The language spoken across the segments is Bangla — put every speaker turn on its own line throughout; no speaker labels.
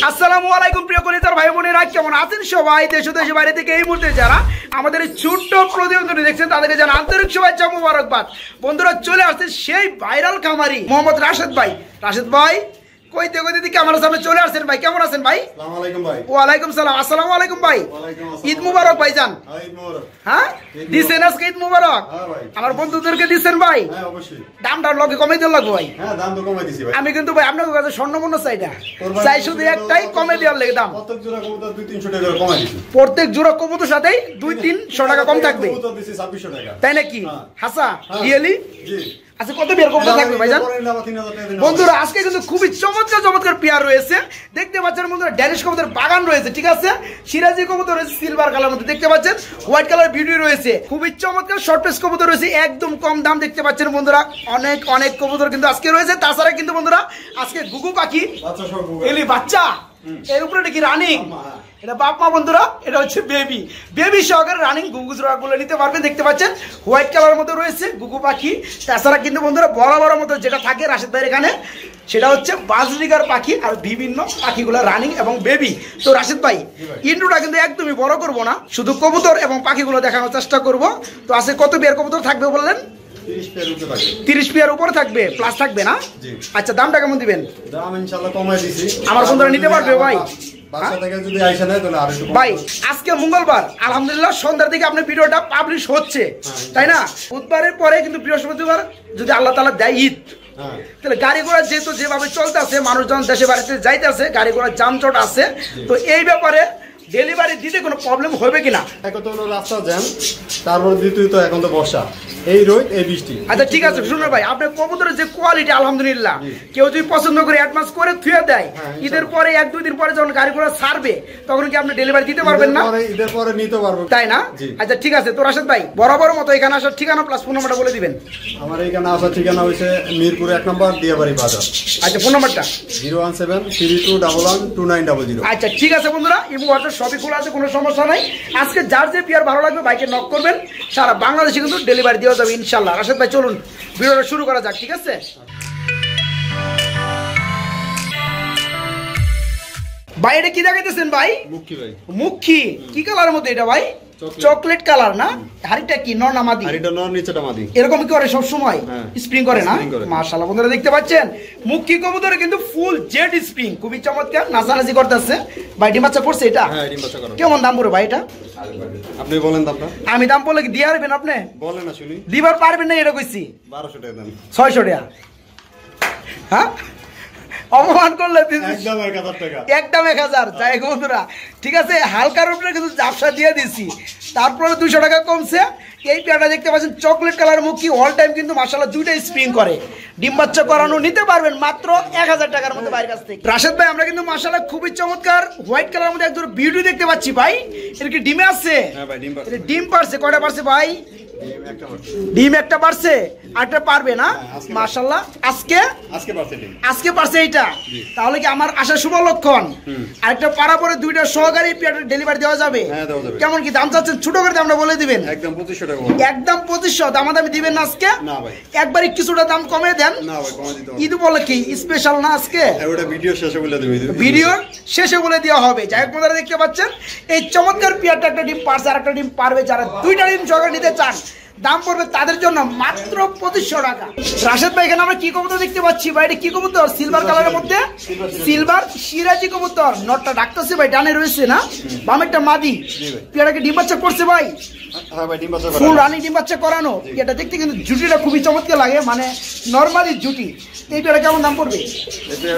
আসসালামু আলাইকুম প্রিয় কলিজার ভাই বোনেরা, কেমন আছেন সবাই? দেশ ও দেশের বাইরে থেকে এই মুহূর্তে যারা আমাদের এই ছোট্ট প্রতিবেদনটি দেখছেন তাদেরকে জানাই আন্তরিক শুভেচ্ছা মুবারকবাদ। বন্ধুরা, চলে আসছে সেই ভাইরাল খামারি মোহাম্মদ রাশেদ ভাই। রাশেদ ভাই কইতে কইতে দিকে আমার সামনে চলে আসছেন ভাই। কেমন আছেন ভাই?
আসসালামু আলাইকুম ভাই।
ওয়ালাইকুম সালাম। আসসালামু আলাইকুম ভাই। ঈদ মুবারক ভাইজান।
ঈদ মুবারক।
হ্যাঁ দিছেন আজকে ঈদ মুবারক?
হ্যাঁ ভাই।
আমার বন্ধুদেরকে দিছেন ভাই?
হ্যাঁ অবশ্যই।
দামটা লগে কমাই দিতে লাগবে ভাই।
হ্যাঁ দাম তো কমাই দিছি ভাই।
আমি কিন্তু ভাই আপনার কাছে স্বর্ণপূর্ণ চাই শুধু একটাই কমে দেওয়ার লেগে দাম।
প্রত্যেক জোড়া কবুতর 2-300 টাকা করে কমাই দিছি।
প্রত্যেক জোড়া কবুতর সাথেই 2-300 টাকা কম থাকবে।
কবুতর দিছি 2600 টাকা।
তাই নাকি? হাসা রিয়েলি?
জি।
আচ্ছা কত বিয়ার কবুতর থাকবে ভাইজান? বন্ধুরা আজকে কিন্তু খুবই চমৎকার পেয়ার রয়েছে। দেখতে পাচ্ছেন বন্ধুরা, ড্যানিশ কবুতর বাগান রয়েছে, ঠিক আছে? সিরাজি কবুতর রয়েছে সিলভার কালার মধ্যে, দেখতে পাচ্ছেন হোয়াইট কালার ভিডিও রয়েছে। খুবই চমৎকার শর্ট পেস কবুতর রয়েছে, একদম কম দাম। দেখতে পাচ্ছেন বন্ধুরা অনেক কবুতর কিন্তু আজকে রয়েছে। তাছাড়া কিন্তু বন্ধুরা আজকে গুগু পাখি এলি বাচ্চা, এর উপরে নাকি রানিং, এটা বাপ মা বন্ধুরা, এটা হচ্ছে বেবি সহকারে রানিং গুগু জোড়াগুলো নিতে পারবেন। দেখতে পাচ্ছেন হোয়াইট কালার মধ্যে রয়েছে গুগু পাখি। তাছাড়া কিন্তু বন্ধুরা বড় মতো যেটা থাকে রাশেদ ভাইয়ের এখানে, সেটা হচ্ছে বাজরিগার পাখি আর বিভিন্ন পাখিগুলো রানিং এবং বেবি। তো রাশেদ ভাই ইন্ট্রোটা কিন্তু একদমই বড় করব না, শুধু কবুতর এবং পাখিগুলো দেখানোর চেষ্টা করব। তো আজকে কত বিয়ার কবুতর থাকবে বললেন? 30 পেয়ার উপরে থাকবে, প্লাস থাকবে না? আচ্ছা দামটা কেমন দিবেন?
দাম ইনশাআল্লাহ কমাই দিছি।
আমার বন্ধুরা নিতে পারবে ভাই?
বাসা থেকে যদি আইসা নেয় তাহলে আরেকটু
ভাই আজকে মঙ্গলবার, আলহামদুলিল্লাহ সন্ধ্যার দিকে আপনার ভিডিওটা পাবলিশ হচ্ছে, তাই না? বুধবারের পরে কিন্তু বৃহস্পতিবার যদি আল্লাহ তাআলা দেয় ঈদ, তাহলে গাড়ি ঘোড়া যেহেতু যেভাবে চলতে আছে, মানুষজন দেশে বাড়িতে যাইতে আছে, গাড়ি ঘোড়ার যানজট আছে, তো এই ব্যাপারে ডেলিভারি দিতে কোনো প্রবলেম হবে কিনা?
এখন তো রাস্তা জ্যাম, তারপর দ্বিতীয়ত এখন তো বর্ষা, এই রোদ এই বৃষ্টি।
আচ্ছা ঠিক আছে, শুনুন ভাই, আপনার কবুতরের যে কোয়ালিটি আলহামদুলিল্লাহ, কেউ যদি পছন্দ করে অ্যাডভান্স করে থুয়ে দেয়, ঈদের পরে 1-2 দিন পরে যখন গাড়ি ঘোড়া ছাড়বে তখন কি আপনি ডেলিভারি দিতে পারবেন না?
ঈদের পরে নিতে পারবো,
তাই না? আচ্ছা ঠিক আছে। তো রাশেদ ভাই বরাবর মতো এখানে আসার ঠিকানা প্লাস ফোন নাম্বারটা বলে দিবেন।
আমার এখানে আসার ঠিকানা হইছে মিরপুর 1 নম্বর দিয়াবাড়ি বাজার।
আচ্ছা ফোন নাম্বারটা
01732112900।
আচ্ছা ঠিক আছে বন্ধুরা, ইমো হোয়াটসঅ্যাপ সবই খোলা আছে, কোনো সমস্যা নাই। আজকে যার যে পেয়ার ভালো লাগবে বাইকে নক করবেন, সারা বাংলাদেশে কিন্তু ডেলিভারি দেওয়া যাবে ইনশাল্লাহ। রাশেদ ভাই চলুন ভিডিওটা শুরু করা যাক, ঠিক আছে? ভাই এটা কি দেখাইতেছেন ভাই?
মুখী ভাই।
মুখী কি কালারের মধ্যে এটা ভাই? চকলেট কালার না? হাড়িটা কি নর না মাদি?
হাড়িটা নর, নিচেটা মাদি।
এরকম কি করে সব সময় স্প্রিং করে না? মাশাআল্লাহ বন্ধুরা দেখতে পাচ্ছেন মুখী কবুতরে কিন্তু ফুল জেড স্প্রিং, খুবই চমৎকার নাচানাচি করতেছে। ভাই ডিম বাচ্চা পড়ছে এটা?
হ্যাঁ ডিম বাচ্চা করে।
কেমন দাম পড়বে ভাই এটা?
আপনি বলেন দামটা।
আমি দাম বললে কি দিয়ে পারবেন আপনি?
বলেন না শুনি।
দিবার পারবেন না এটা কইছি।
1200 টাকা দেন।
600 টাকা? হ্যাঁ অপমান করলে
একদম 1000 টাকা,
একদম 1000। যাই বন্ধুরা ঠিক আছে, হালকার উপরে কিন্তু জাপসা দিয়ে দিছি, তারপরে 200 টাকা কমছে। এই পেয়ারটা দেখতে পাচ্ছেন চকলেট কালার মুখী, অল টাইম কিন্তু মাশাআল্লাহ দুইটাই স্প্রিং করে। ডিম বাচ্চা করানো নিতে পারবেন মাত্র 1000 টাকার মধ্যে বাইরের কাছ থেকে। রাশেদ ভাই আমরা কিন্তু মাশাআল্লাহ খুবই চমৎকার হোয়াইট কালার মধ্যে একদম বিউটি দেখতে পাচ্ছি ভাই। এর কি ডিমে আছে?
হ্যাঁ ভাই ডিম পারছে।
ডিম পারছে? কয়টা পারছে ভাই? ডিম একটা পারছে, আরেকটা পারবে না? মাশাআল্লাহ আজকে পারছে এইটা, তাহলে কি আমার আশা শুভ লক্ষণ। আরেকটা পারা পরে দুইটা সহকারী পেয়ারের ডেলিভারি দেওয়া যাবে। কেমন কি দাম চাচ্ছেন? ছোট করে দামটা বলে দিবেন।
একদম 2500 টাকা।
একদম 2500? দামাদামি দিবেন না আজকে?
না ভাই।
একবারই কিছুটা দাম কমে দেন।
না ভাই কমে দিতে হবে।
ঈদ বলে কি স্পেশাল না আজকে?
ওটা ভিডিও শেষে বলে দেব।
ভিডিওর শেষে বলে দেওয়া হবে। যাই হোক আপনারা দেখতে পাচ্ছেন এই চমৎকার পেয়ারটা একটা ডিম পারছে আর একটা ডিম পারবে। যারা দুইটা ডিম সহকারে নিতে চান দাম পড়বে তাদের জন্য মাত্র 2500 টাকা। রাশেদ ভাই এখানে আমরা কি কবুতর দেখতে পাচ্ছি ভাই? এটা কি কবুতর? সিলভার কালারের মধ্যে সিলভার সিরাজি কবুতর। নটটা ডাকতেছে ভাই, ডানে রয়েছে না? বামেরটা মাদি। পেয়ারাকে ডিম বাচ্চা করছে ভাই?
হ্যাঁ ভাই ডিম বাচ্চা করানো।
ফুল রানি ডিম বাচ্চা করানো। এটা দেখতে কিন্তু জুটিটা খুবই চমৎকার লাগে, মানে নরমালি জুটি। এই পেয়ারা কেমন দাম পড়বে?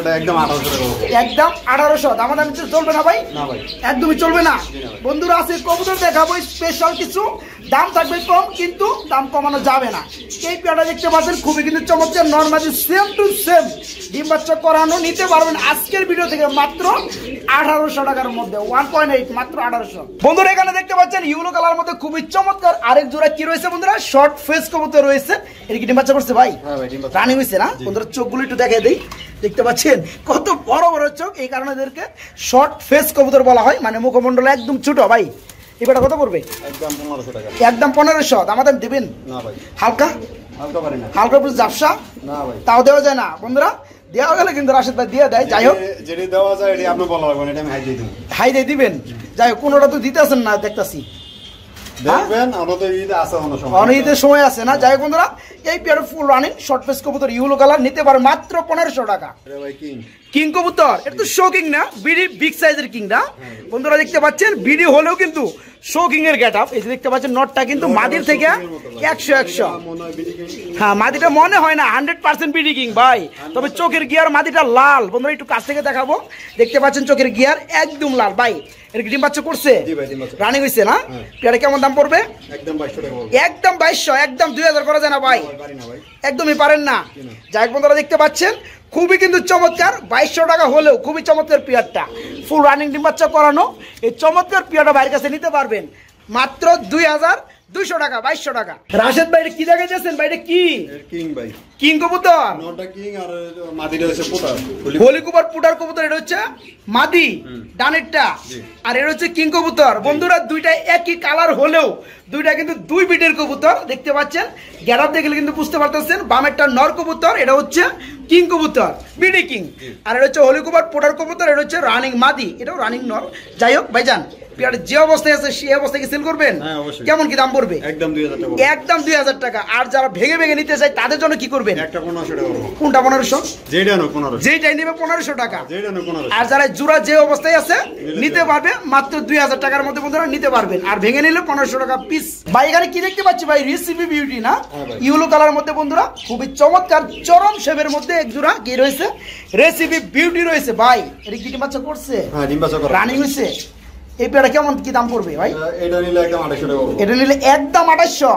এটা একদম 1800 টাকা।
একদম 1800? দামাদামি চলবে না ভাই?
না ভাই
একদমই চলবে না। বন্ধুরা আছে কবুতর দেখাবো স্পেশাল কিছু, দাম থাকবে কম কিন্তু দাম কমানো যাবে না। এই পেয়ারটা দেখতে পাচ্ছেন খুবই কিন্তু চমৎকার নরমালি সেম টু সেম ডিম বাচ্চা করানো নিতে পারবেন আজকের ভিডিও থেকে মাত্র 1800 টাকার মধ্যে। 1.8 মাত্র 1800। বন্ধুরা এখানে দেখতে পাচ্ছেন ইউলো কালার মধ্যে খুবই চমৎকার আরেক জোড়া কি রয়েছে বন্ধুরা? শর্ট ফেস কবুতর রয়েছে। এর কি ডিম বাচ্চা করছে ভাই?
হ্যাঁ ভাই ডিম বাচ্চা
রানি হইছে না? বন্ধুরা চোখগুলো একটু দেখাই দেই, দেখতে পাচ্ছেন কত বড় বড় চোখ, এই কারণে এদেরকে শর্ট ফেস কবুতর বলা হয়, মানে মুখমণ্ডল একদম ছোট। ভাই এবারে কত পড়বে?
একদম 1500 টাকা।
একদম 1500? দামাদাম দিবেন?
না ভাই
হালকা
হালকা পারি না।
হালকা পুরো জাপসা?
না ভাই
তাও দেওয়া যায় না। বন্ধুরা দেওয়া গেলে কিন্তু রাশেদ ভাই দিয়ে দেয়। যাই হোক
যেটা দেওয়া যায় এটা আপনি বলা লাগবে না, এটা আমি হাই দিয়ে দেব।
হাই দিয়ে দিবেন। যাই হোক কোনোটা তো দিতেছেন না দেখতাছি,
দেখবেন আমাদের ঈদ আছে
ঈদের সময় আছে না। যাই হোক বন্ধুরা এই pair full running short face কবুতর ইউলো কালার নিতে পারে মাত্র 1500 টাকা। কিং কবুতর এটা তো শো কিং না, বিডি বিগ সাইজের কিং না বন্ধুরা, দেখতে পাচ্ছেন বিডি হলেও কিন্তু শো কিং এর গেট আপ। এই যে দেখতে পাচ্ছেন নটটা কিন্তু মাদির থেকে 100 হ্যাঁ, মাদিটা মনে হয় না 100% বিডি কিং ভাই, তবে চোখের গিয়ার মাদিটা লাল বন্ধুরা, একটু কাছ থেকে দেখাবো। দেখতে পাচ্ছেন চোখের গিয়ার একদম লাল ভাই। এর ডিম বাচ্চা করছে, রানিং হইছে না? পেয়ারে কেমন দাম পড়বে? একদম 2200, একদম 2000 করা যায় না ভাই, একদমই পারেন না। যাই হোক বন্ধুরা দেখতে পাচ্ছেন খুবই কিন্তু চমৎকার, 2200 টাকা হলেও খুবই চমৎকার পেয়ারটা, ফুল রানিং ডিম বাচ্চা করানো। এই চমৎকার পেয়ারটা ভাইয়ের কাছে নিতে পারবেন মাত্র 2200 টাকা, 2200 টাকা। রাশেদ ভাই কি জায়গায় যাচ্ছেন ভাই? এটা কি
কিং ভাই,
কিং কবুতর,
নটা কিং আর মাদিটা হচ্ছে পুটার,
হোলি কুপার পুটার কবুতর। এটা হচ্ছে মাদি ডানেরটা, আর এটা হচ্ছে কিং কবুতর। বন্ধুরা দুইটা একই কালার হলেও দুইটা কিন্তু দুই বিটের কবুতর। দেখতে পাচ্ছেন গেটআপ দেখলে কিন্তু বুঝতে পারতেছেন, বামেরটা নর কবুতর, এটা হচ্ছে কিং কবুতর বিডি কিং, আর এটা হচ্ছে হোলি কুপার পুটার কবুতর, এটা হচ্ছে রানিং মাদি, এটাও রানিং নর। যাই হোক ভাইজান যে অবস্থায় আছে সেই অবস্থায় কি সেল করবেন? কেমন কি দাম পড়বে? একদম 2000 টাকা। আর যারা ভেঙে ভেঙে নিতে চায় তাদের জন্য কি করবেন? একটা 1500 টাকা। কোনটা 1500? যেটাই নেবে 1500 টাকা। আর যারা জোড়া যে অবস্থায় আছে নিতে পারবে মাত্র 2000 টাকার মধ্যে বন্ধুরা নিতে পারবেন, আর ভেঙে নিলে 1500 টাকা পিস। ভাই এখানে কি দেখতে পাচ্ছি ভাই? রেসিপি বিউটি না, ইউলো কালার মধ্যে বন্ধুরা খুবই চমৎকার চরম শেপের মধ্যে এক জোড়া কি রয়েছে, রেসিপি বিউটি রয়েছে ভাই। এটা কি ডিম বাচ্চা করছে? হ্যাঁ, ডিম বাচ্চা করে রানিং হইছে। এই পেয়ারটা কেমন কি দাম পড়বে ভাই? এটা নিলে একদম 2800 টাকা। এটা নিলে একদম 2800।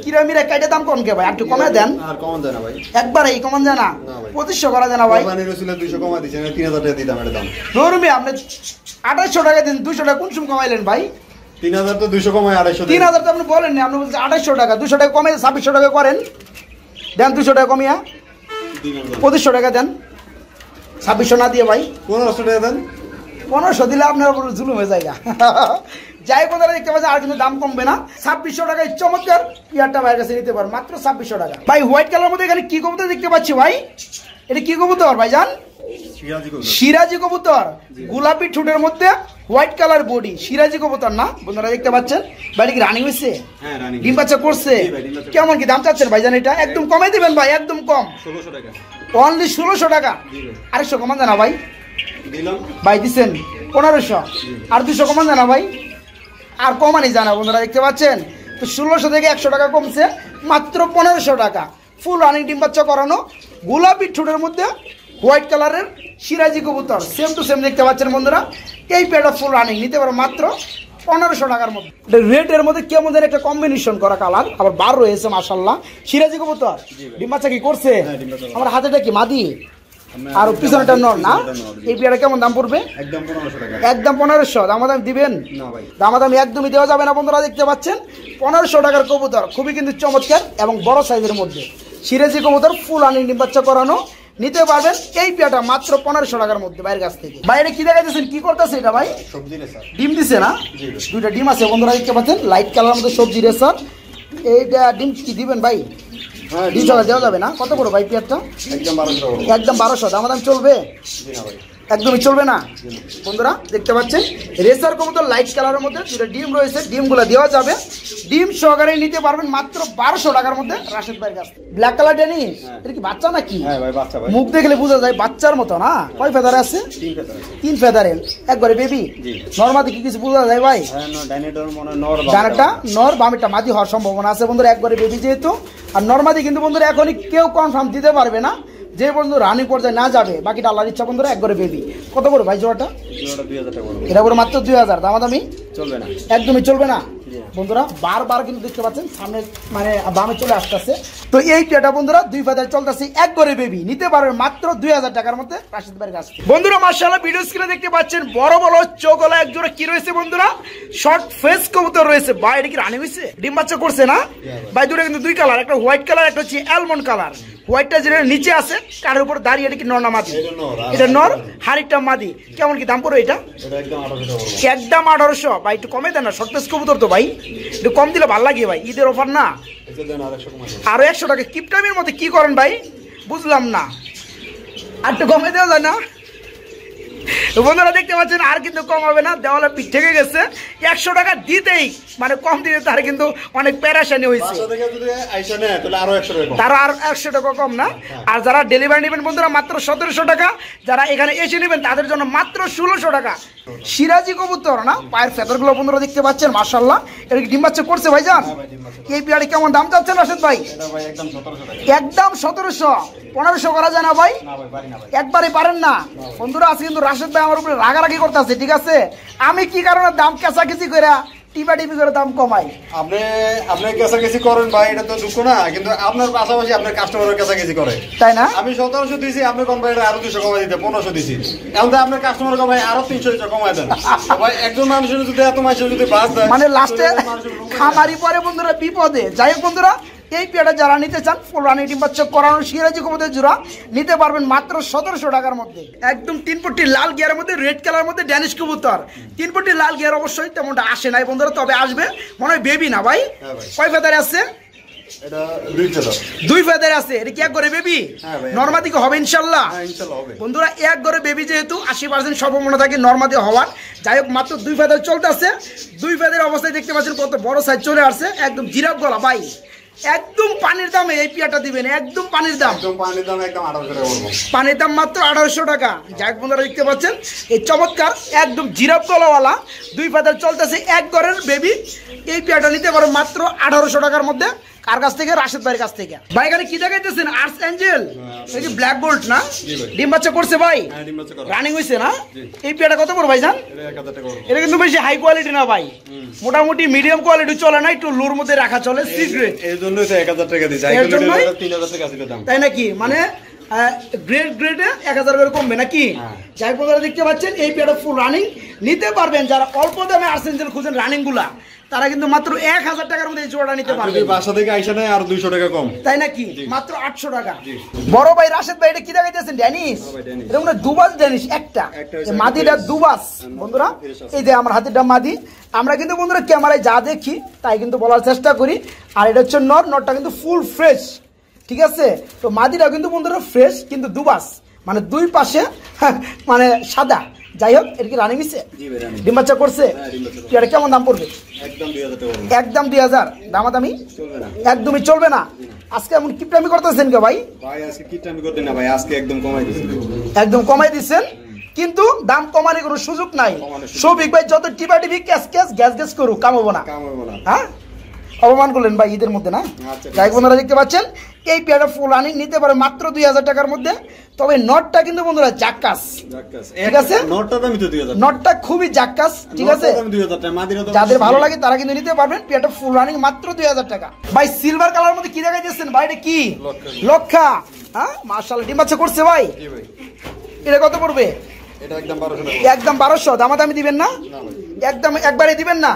কিরামিরা কাইটা দাম কোন কে ভাই? একটু কমে দেন। আর কমান দেন না ভাই, একবার এই কমান দেন না, 2500 করা দেন না ভাই। কোরবানির রসুল 200 কমা দিছেন, 3000 টাকা দিতাম এটা দাম। ধরুমি আপনি 2800 টাকা দিন, 200 টাকা কোন সময় কমাইলেন ভাই? 3000 তো 200 কমায় 2800। 3000 তো আপনি বলেন না, আপনি বলছেন 2800 টাকা, 200 টাকা কমে 2600 টাকা করেন। দেন 200 টাকা কমিয়া 2500 টাকা দেন, 2600 না দিয়ে ভাই 1500 টাকা দেন। 1500 দিলে আপনার উপর জুলুম হয়ে যায়। যাই বন্ধুরা দেখতে পাচ্ছেন আর কিন্তু দাম কমবে না, 2600 টাকায় চমৎকার পেয়ারটা ভাইয়ের কাছে নিতে পারেন মাত্র 2600 টাকা। ভাই হোয়াইট কালার মধ্যে এখানে কি কবুতর দেখতে পাচ্ছি ভাই? এটা কি কবুতর ভাইজান? সিরাজি কবুতর, গোলাপি ঠোঁটের মধ্যে হোয়াইট কালার বডি, সিরাজি কবুতর না বন্ধুরা দেখতে পাচ্ছেন। বাড়ি কি রানিং হয়েছে? ডিম বাচ্চা করছে? কেমন কি দাম চাচ্ছেন ভাইজান? এটা একদম কমে দিবেন ভাই, একদম কম, 1600 টাকা, অনলি 1600 টাকা। 800 কমান জানা ভাই? ভাই দিচ্ছেন 1500, আর 200 কমান জানা ভাই? আর কমানি জানা বন্ধুরা দেখতে পাচ্ছেন। তো 1600 থেকে 100 টাকা কমছে, মাত্র 1500 টাকা। ফুল রানিং ডিম বাচ্চা করানো গোলাপি ঠোঁটের মধ্যে হোয়াইট কালারের সিরাজি কবুতর, সেম টু সেম দেখতে পাচ্ছেন বন্ধুরা। এই পেয়ারটা ফুল রানিং নিতে পারো মাত্র 1500 টাকার মধ্যে। রেটের মধ্যে কেমন যেন একটা কম্বিনেশন করা কালার, আবার বার রয়েছে মাশাআল্লাহ। সিরাজি কবুতর ডিম বাচ্চা কি করছে? আমার হাতেটা কি মাদি আর পিছনেটা নর না? এই পেয়ারা কেমন দাম পড়বে? একদম 1500 টাকা। একদম 1500 দাম দিবেন না ভাই? দাম একদমই দেওয়া যাবে না বন্ধুরা দেখতে পাচ্ছেন। 1500 টাকার কবুতর খুবই কিন্তু চমৎকার এবং বড় সাইজের মধ্যে সিরাজি কবুতর ফুল রানিং ডিম বাচ্চা করানো নিতে পারবেন এই পেয়ারটা মাত্র 1500 টাকার মধ্যে বাইরের কাছ থেকে। বাইরে কি দেখাইতেছেন? কি করতেছে এটা ভাই? সবজি রেসার। ডিম দিছে না? দুইটা ডিম আছে বন্ধুরা দেখতে পাচ্ছেন, লাইট কালার মধ্যে সবজি রেসার। এইটা ডিম কি দিবেন ভাই? ডিম সকাল দেওয়া যাবে না? কত বড় ভাই পেয়ারটা? একদম 1200। একদম 1200 দাম চলবে? একদমই চলবে না বন্ধুরা দেখতে পাচ্ছেন। রেসার কবুতর লাইট কালারের মধ্যে দুটো ডিম রয়েছে, ডিমগুলো দেওয়া যাবে, ডিম সহকারে নিতে পারবেন মাত্র 1200 টাকার মধ্যে রাশেদ ভাইয়ের কাছে। ব্ল্যাক কালার ডেনিস, এটা কি বাচ্চা নাকি? হ্যাঁ ভাই বাচ্চা ভাই, মুখ দেখলে বোঝা যায় বাচ্চার মতো না? কয় ফেদার আছে? 3 ফেদার আছে। 3 ফেদারের একবারে বেবি। নরমাদি কি কিছু বোঝা যায় ভাই? হ্যাঁ ডাইনেটর মনে নর, ডানাটা নর, বামেরটা মাদি হওয়ার সম্ভাবনা আছে বন্ধুরা, একবারে বেবি যেহেতু। আর নরমাদি কিন্তু বন্ধুরা এখনই কেউ কনফার্ম দিতে পারবে না, যে বন্ধু রানিং পর্যায়ে না যাবে বাকিটা আল্লাহর ইচ্ছা বন্ধুরা একবারে বেবি। কত বড় ভাই জোড়াটা? 2000 টাকা। এটা বড় মাত্র 2000, দামাদামি চলবে না, একদমই চলবে না বন্ধুরা। বারবার কিন্তু দেখতে পাচ্ছেন সামনে মানে দামে চলে আসতেছে। তো এই পেটা বন্ধুরা 2 ফেদার চলতেছে, একবারে বেবি নিতে পারবেন মাত্র 2000 টাকার মধ্যে রাশেদ ভাইয়ের কাছে। বন্ধুরা মাশাআল্লাহ ভিডিও স্ক্রিনে দেখতে পাচ্ছেন বড় বড় চোখওয়ালা এক জোড়া কি রয়েছে বন্ধুরা, শর্ট ফেস কবুতর রয়েছে। ভাই এটা কি রানিং হইছে? ডিম বাচ্চা করছে না ভাই? দুটো কিন্তু 2 কালার, একটা হোয়াইট কালার, একটা হচ্ছে অ্যালমন্ড কালার। হোয়াইটটা যেটা নিচে আছে তার উপর দাঁড়িয়ে, এটা কি নর না মাদি? এটা নর, হারিটা মাদি। কেমন কি দাম পড়বে এটা? একদম 1800 ভাই, একটু কমে দেন না, শর্ট ফেস কবুতর তো ভাই, একটু কম দিলে ভালো লাগে ভাই, ঈদের অফার না? আরো 100 টাকা। কিপ টাইমের মধ্যে কি করেন ভাই বুঝলাম না। আর একটু কমে দেওয়া যায় না? বন্ধুরা দেখতে পাচ্ছেন আর কিন্তু কম হবে না, দেওয়ালে পিঠ থেকে গেছে। 100 টাকা দিতেই মানে কম দিতে তার কিন্তু অনেক প্যারাশানি হয়েছে, তারা আর 100 টাকা কম না। আর যারা ডেলিভারি নেবেন বন্ধুরা মাত্র 1700 টাকা, যারা এখানে এসে নেবেন তাদের জন্য মাত্র 1600 টাকা। সিরাজি কবুতর না, পায়ের ফেদারগুলো বন্ধুরা দেখতে পাচ্ছেন মাশাআল্লাহ। এটা কি ডিম বাচ্চা করছে ভাইজান? এই পেয়ারে কেমন দাম চাচ্ছেন রাশেদ ভাই? একদম 1700, 1500 করা যায় না ভাই? একবারে পারেন না বন্ধুরা। আজকে কিন্তু রাশেদ ভাই আমার উপরে রাগারাগি করতেছে, ঠিক আছে? আমি কি কারণে দাম কেঁচাকেচি করে টিপি করে দাম কমাই?
আপনি কেঁচাকেচি করেন ভাই, এটা তো দুঃখ না, কিন্তু আপনার পাশাপাশি আপনার কাস্টমারও কেঁচাকেচি করে,
তাই না?
আমি 1700 দিয়েছি, আপনি কোন ভাই আরো 200 কমাই দিতে 1500 দিয়েছি, এখন তো আপনার কাস্টমার কমাই আরো 300 কমাই দেন ভাই। একজন মানুষের যদি এত মানুষের যদি বাস দেয়
মানে লাস্টে খামারি পরে বন্ধুরা বিপদে। যাই হোক বন্ধুরা, এই পেয়ারটা যারা নিতে চান ফুল রানি ডিম বাচ্চা করানো সিরাজি কবুতর জোড়া নিতে পারবেন মাত্র 1700 টাকার মধ্যে। একদম 3 পট্টি লাল গিয়ারের মধ্যে রেড কালার মধ্যে ড্যানিশ কবুতর। 3 পট্টি লাল গিয়ার অবশ্যই তেমনটা আসে নাই বন্ধুরা, তবে আসবে মনে হয় বেবি না ভাই? কয় ফেদারে আছে?
এটা 2 ফেদার।
2 ফেদারে আছে। এটা কি এক ঘরে বেবি? নরমাদি হবে ইনশাআল্লাহ?
ইনশাআল্লাহ হবে
বন্ধুরা। এক ঘরে বেবি যেহেতু 80% সম্ভাবনা থাকে নরমাদি হওয়ার। যাই হোক মাত্র 2 ফেদার চলতেছে। 2 ফেদারের অবস্থায় দেখতে পাচ্ছেন কত বড় সাইজ চলে আসছে, একদম জিরাফ গলা ভাই। একদম পানির দামে এই পিয়াটা দিবেন, একদম পানির দাম।
একদম পানির দাম, একদম 1800 টাকা বলবো।
পানির দাম মাত্র 1800 টাকা। যাক বন্ধুরা দেখতে পাচ্ছেন এই চমৎকার একদম জিরাফ গলাওয়ালা 2 ফেদার চলতেছে এক ঘরের বেবি। এই পিয়াটা নিতে পারো মাত্র 1800 টাকার মধ্যে। কার কাছ থেকে? রাশেদ ভাইয়ের কাছ থেকে। ভাই এখানে কি দেখাইতেছেন? আর্টস অ্যাঞ্জেল, এই যে ব্ল্যাক গোল্ড না? ডিম বাচ্চা করছে ভাই? রানিং হইছে না? এই পিয়াটা কত পড়বে ভাইজান? এটা কিন্তু বেশি হাই কোয়ালিটি না ভাই, মোটামুটি মিডিয়াম কোয়ালিটি চলে না, একটু লোর মধ্যে রাখা চলে। সিক্রেট
এই জন্যই তো 1000 টাকা দিছি, 3000 টাকা ছিল দাম,
তাই নাকি? মানে গ্রেডে 1000 করে কমবে নাকি? যাই বন্ধুরা দেখতে পাচ্ছেন এই পেয়ারটা ফুল রানিং নিতে পারবেন। যারা অল্প দামে আর্টস অ্যাঞ্জেল খুঁজেন রানিং গুলা, তারা কিন্তু মাত্র 1000 টাকার মধ্যে এই জোড়াটা নিতে পারবে।
বাসা থেকে আইসা নাই আর 200 টাকা কম,
তাই নাকি? মাত্র 800 টাকা। বড় ভাই রাশেদ ভাই এটা কি দেখাইতেছেন? ড্যানিশ। এটা মানে দুবাস ড্যানিশ একটা, মাদিটা দুবাস বন্ধুরা। এই যে আমার হাতেরটা মাদি। আমরা কিন্তু বন্ধুরা ক্যামেরায় যা দেখি তাই কিন্তু বলার চেষ্টা করি। আর এটা হচ্ছে নর, নরটা কিন্তু ফুল ফ্রেশ, ঠিক আছে? তো মাদিটা কিন্তু বন্ধুরা ফ্রেশ, কিন্তু দুবাস মানে দুই পাশে মানে সাদা। যাই হোক, এটা কি রানিং হইছে? ডিম বাচ্চা করছে? এটা কেমন দাম পড়বে? একদম 2000। দামাদামি একদমই চলবে না। আজকে এমন কিপটামি করতেছেন কে ভাই?
আজকে কিপটামি করতে না ভাই, আজকে একদম কমাই দিছেন।
একদম কমাই দিচ্ছেন, কিন্তু দাম কমানোর কোনো সুযোগ নাই। সৌভিক ভাই যত টিপি ক্যাশ গ্যাস করুক, কামাবো না। হ্যাঁ, অপমান করলেন ভাই ঈদের মধ্যে না? যাই বন্ধুরা দেখতে পাচ্ছেন এই পেয়ারটা ফুল রানিং নিতে পারে মাত্র 2000 টাকার মধ্যে। তবে নটটা কিন্তু বন্ধুরা জাক্কাস, ঠিক আছে? নটটা খুবই জাক্কাস, ঠিক আছে? যাদের ভালো লাগে তারা কিন্তু নিতে পারবেন। পেয়ারটা ফুল রানিং মাত্র 2000 টাকা। ভাই সিলভার কালার মধ্যে কি দেখাইতেছেন ভাই? এটা কি? লক্ষা। হ্যাঁ মাশাআল্লাহ, ডিম বাচ্চা করছে ভাই? এটা কত পড়বে? একদম 1200। দামাদামি দিবেন না? একদম একবারে দিবেন না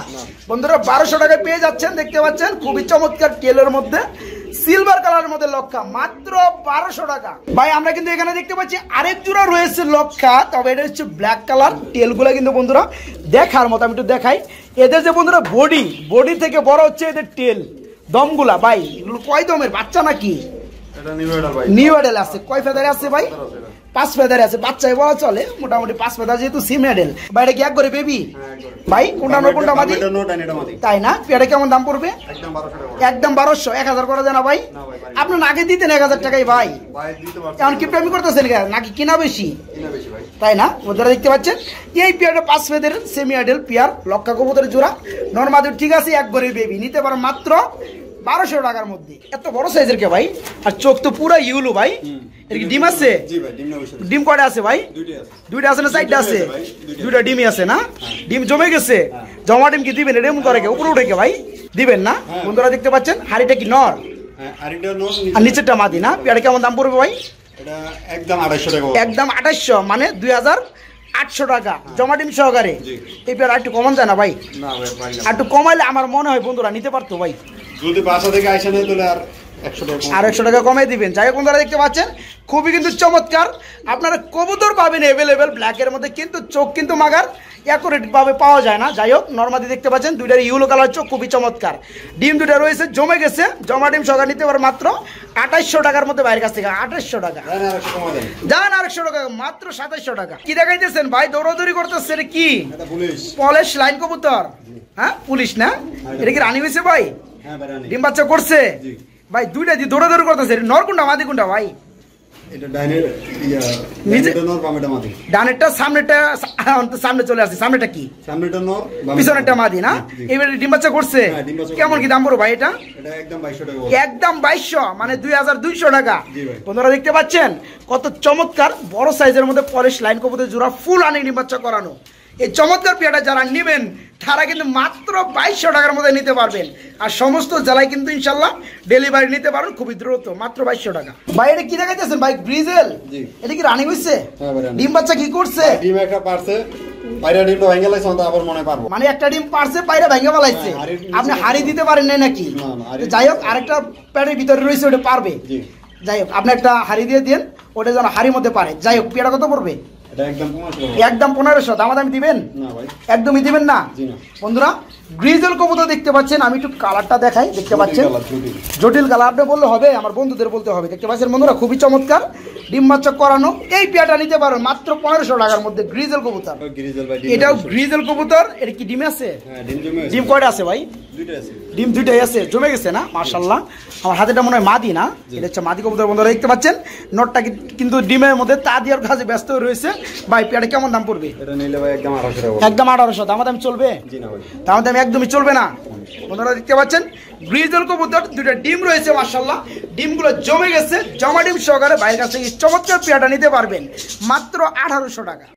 বন্ধুরা? 1200 টাকায় পেয়ে যাচ্ছেন। দেখতে পাচ্ছেন খুবই চমৎকার টেলের মধ্যে সিলভার কালারের মধ্যে লক্ষা, মাত্র 1200 টাকা। ভাই আমরা কিন্তু এখানে দেখতে পাচ্ছি আরেক জোড়া রয়েছে লক্ষা, তবে এটা হচ্ছে ব্ল্যাক কালার। টেলগুলো কিন্তু বন্ধুরা দেখার মতো, আমি একটু দেখাই। এদের যে বন্ধুরা বডি থেকে বড় হচ্ছে এদের টেল, দমগুলা। ভাই এগুলো কয় দমের বাচ্চা নাকি? নিউ এডেল আছে। কয় ফেদারে আছে ভাই? 5 ফেদারে আছে। বাচ্চাই বলা চলে, মোটামুটি 5 ফেদার, যেহেতু সিম এডেল। ভাই এটা কি এক করে বেবি? ভাই কোনটা নর কোনটা মাদি? তাই না? এটা কেমন দাম পড়বে? একদম 1200। 1000 করা যায় না ভাই? আপনার আগে দিতেন 1000 টাকাই ভাই, এখন কিপটামি করতেছেন নাকি? কিনা বেশি, তাই না? ওদের দেখতে পাচ্ছেন এই পেয়ারটা 5 ফেদার সেমি এডেল পেয়ার, লক্ষা কবুতরের জোড়া, নরমাদি, ঠিক আছে? এক করে বেবি নিতে পারো মাত্র 1200 টাকার মধ্যে। এত বড় সাইজের কে ভাই? আর চোখ তো পুরো ইউলু ভাই। এর কি ডিম আছে? ডিম কয়টা আছে ভাই? দুইটা আছে না চারটা আছে? দুইটা ডিমই আছে না? ডিম জমে গেছে। জমা ডিম কি দিবেন? এটা এমন করে কে উপরে উঠে কে ভাই? দিবেন না? বন্ধুরা দেখতে পাচ্ছেন হাড়িটা কি নর আর নিচেরটা মাদি না? এটা কেমন দাম পড়বে ভাই?
একদম 250 টাকা।
একদম 2800 মানে 2800 টাকা জমা ডিম সহকারে। এই পেয়ার আর একটু কমান যায় না ভাই? আর একটু কমাইলে আমার মনে হয় বন্ধুরা নিতে পারতো ভাই।
যদি বাসা থেকে আইসা নেই তাহলে আর
100 টাকা কমাই দিবেন। যাই হোক বন্ধুরা দেখতে পাচ্ছেন খুবই কিন্তু চমৎকার আপনারা কবুতর পাবেন এভেলেবেল ব্ল্যাকের মধ্যে, কিন্তু চোখ কিন্তু মাগার অ্যাকুরেট ভাবে পাওয়া যায় না। যাই হোক নরমালি দেখতে পাচ্ছেন দুইটার ইউলো কালার চোখ খুবই চমৎকার। ডিম দুটা রয়েছে জমে গেছে, জমা ডিম সকাল নিতে পারে মাত্র 2800 টাকার মধ্যে বাইরের কাছ থেকে 2800 টাকা। যান 800 টাকা মাত্র 2700 টাকা। কি দেখাইতেছেন ভাই? দৌড়াদৌড়ি করতেছে এটা কি? পলিশ লাইন কবুতর। হ্যাঁ পুলিশ না? এটা কি রানী হয়েছে ভাই? ডিম বাচ্চা করছে ভাই, দুইটা দিয়ে দৌড়াদৌড়ি করতেছে। নর কোনটা মাদি কোনটা ভাই? ডানেরটা সামনেটা সামনে চলে আসছে, সামনেটা কি? পিছনেরটা মাদি না? এবারে ডিম বাচ্চা করছে। কেমন কি দাম পড়ো ভাই এটা? একদম 2200 মানে 2200 টাকা। বন্ধুরা দেখতে পাচ্ছেন কত চমৎকার বড় সাইজের মধ্যে পলিশ লাইন কবুতর জোড়া ফুল আনি ডিম বাচ্চা করানো। এই চমৎকার পেয়ারটা যারা নেবেন তারা কিন্তু মাত্র 2200 টাকার মধ্যে নিতে পারবেন। আর সমস্ত জেলায় কিন্তু ইনশাল্লাহ ডেলিভারি নিতে পারবেন খুবই দ্রুত, মাত্র 2200 টাকা। ভাই এটা কি দেখাইতেছেন ভাই? গ্রিজেল। এটা কি রানিং হইছে? ডিম বাচ্চা কি করছে?
ডিম একটা পারছে, পায়রা ডিমটা ভেঙে লাইছে, আবার মনে পারবো
মানে একটা ডিম পারছে পায়রা ভেঙে ফেলাইছে। আপনি হাড়ি দিতে পারেন নাই নাকি? যাই হোক আরেকটা প্যাডের ভিতরে রয়েছে ওটা পারবে। যাই হোক আপনি একটা হাড়ি দিয়ে দেন, ওটা যেন হাড়ির মধ্যে পারে। যাই হোক পেয়ারা কত পড়বে? একদম 1500। দামাদামি দিবেন? একদমই দিবেন না বন্ধুরা। গ্রিজেল কবুতর দেখতে পাচ্ছেন, আমি একটু কালারটা দেখাই। দেখতে পাচ্ছেন জটিল কালার, আপনি বললে হবে, আমার বন্ধুদের বলতে হবে। দেখতে পাচ্ছেন বন্ধুরা খুবই চমৎকার ডিম বাচ্চা করানো। এই পেয়ারটা নিতে পারো মাত্র 1500 টাকার মধ্যে। গ্রিজেল কবুতর, এটাও গ্রিজেল কবুতর। এটা কি ডিম আছে? ডিম কয়টা আছে ভাই? ডিম দুইটাই আছে, জমে গেছে না? মাশাআল্লাহ। আমার হাতেটা মনে হয় মাদি না, এটা হচ্ছে মাদি কবুতর। বন্ধুরা দেখতে পাচ্ছেন নটটা কিন্তু ডিমের মধ্যে তা দেওয়ার কাজে ব্যস্ত রয়েছে। ভাই পেয়ারটা কেমন দাম পড়বে? একদম 1800। দামাদামি চলবে? দামাদামি একদমই চলবে না। বন্ধুরা দেখতে পাচ্ছেন গ্রিজেল কবুতর, দুইটা ডিম রয়েছে মাশাআল্লাহ। ডিমগুলো জমে গেছে, জমা ডিম সহকারে বাইরের কাছ থেকে চমৎকার পেয়ারটা নিতে পারবেন মাত্র 1800 টাকা।